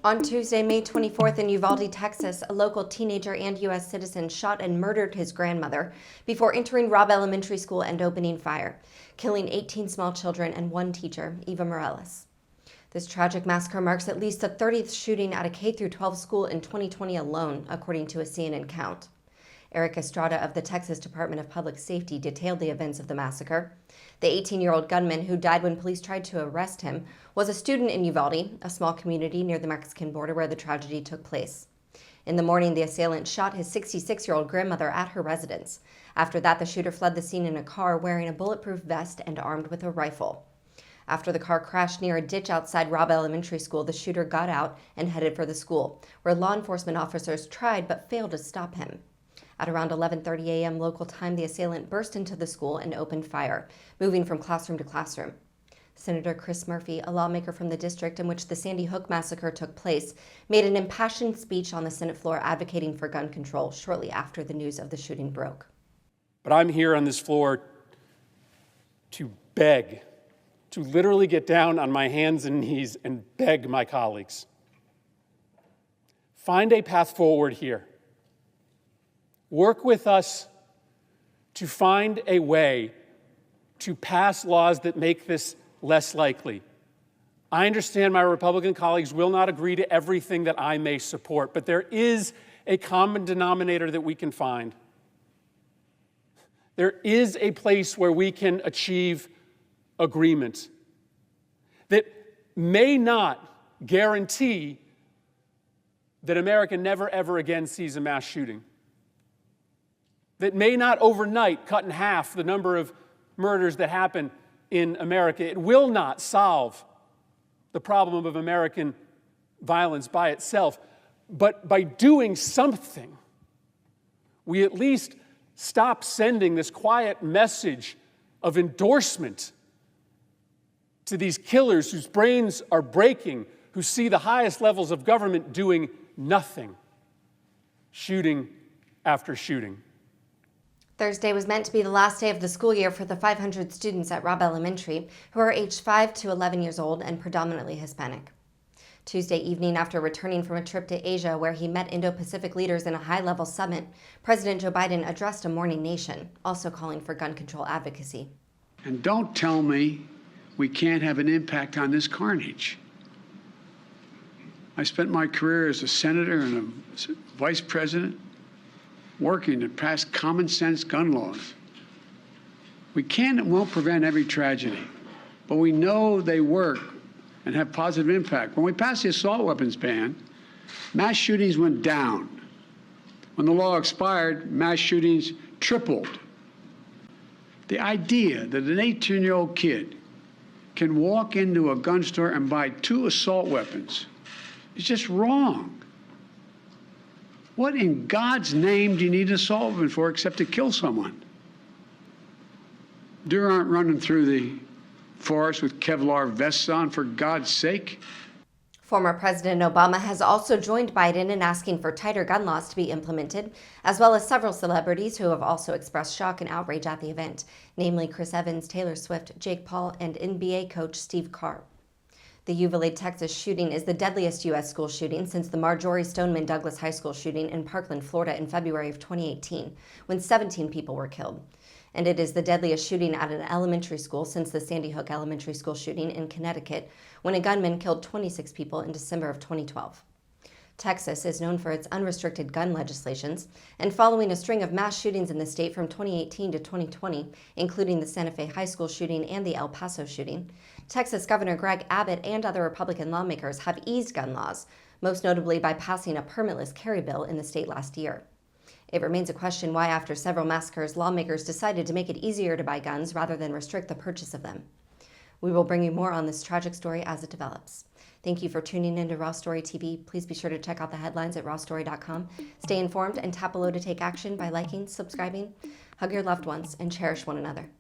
On Tuesday, May 24th in Uvalde, Texas, a local teenager and U.S. citizen shot and murdered his grandmother before entering Robb Elementary School and opening fire, killing 18 small children and one teacher, Eva Morales. This tragic massacre marks at least the 30th shooting at a K-12 school in 2020 alone, according to a CNN count. Eric Estrada of the Texas Department of Public Safety detailed the events of the massacre. The 18-year-old gunman, who died when police tried to arrest him, was a student in Uvalde, a small community near the Mexican border where the tragedy took place. In the morning, the assailant shot his 66-year-old grandmother at her residence. After that, the shooter fled the scene in a car wearing a bulletproof vest and armed with a rifle. After the car crashed near a ditch outside Robb Elementary School, the shooter got out and headed for the school, where law enforcement officers tried but failed to stop him. At around 11:30 a.m. local time, the assailant burst into the school and opened fire, moving from classroom to classroom. Senator Chris Murphy, a lawmaker from the district in which the Sandy Hook massacre took place, made an impassioned speech on the Senate floor advocating for gun control shortly after the news of the shooting broke. But I'm here on this floor to beg, to literally get down on my hands and knees and beg my colleagues. Find a path forward here. Work with us to find a way to pass laws that make this less likely. I understand my Republican colleagues will not agree to everything that I may support, but there is a common denominator that we can find. There is a place where we can achieve agreement that may not guarantee that America never, ever again sees a mass shooting, that may not overnight cut in half the number of murders that happen in America. It will not solve the problem of American violence by itself. But by doing something, we at least stop sending this quiet message of endorsement to these killers whose brains are breaking, who see the highest levels of government doing nothing, shooting after shooting. Thursday was meant to be the last day of the school year for the 500 students at Robb Elementary, who are aged 5 to 11 years old and predominantly Hispanic. Tuesday evening, after returning from a trip to Asia where he met Indo-Pacific leaders in a high-level summit, President Joe Biden addressed a mourning nation, also calling for gun control advocacy. And don't tell me we can't have an impact on this carnage. I spent my career as a senator and a vice president working to pass common sense gun laws. We can and won't prevent every tragedy, but we know they work and have positive impact. When we passed the assault weapons ban, mass shootings went down. When the law expired, mass shootings tripled. The idea that an 18-year-old kid can walk into a gun store and buy 2 assault weapons is just wrong. What in God's name do you need an assault weapon for except to kill someone? Deer aren't running through the forest with Kevlar vests on, for God's sake. Former President Obama has also joined Biden in asking for tighter gun laws to be implemented, as well as several celebrities who have also expressed shock and outrage at the event, namely Chris Evans, Taylor Swift, Jake Paul, and NBA coach Steve Kerr. The Uvalde, Texas shooting is the deadliest U.S. school shooting since the Marjorie Stoneman Douglas High School shooting in Parkland, Florida in February of 2018, when 17 people were killed. And it is the deadliest shooting at an elementary school since the Sandy Hook Elementary School shooting in Connecticut, when a gunman killed 26 people in December of 2012. Texas is known for its unrestricted gun legislations, and following a string of mass shootings in the state from 2018 to 2020, including the Santa Fe High School shooting and the El Paso shooting, Texas Governor Greg Abbott and other Republican lawmakers have eased gun laws, most notably by passing a permitless carry bill in the state last year. It remains a question why, after several massacres, lawmakers decided to make it easier to buy guns rather than restrict the purchase of them. We will bring you more on this tragic story as it develops. Thank you for tuning in to Raw Story TV. Please be sure to check out the headlines at rawstory.com. Stay informed and tap below to take action by liking, subscribing, hug your loved ones, and cherish one another.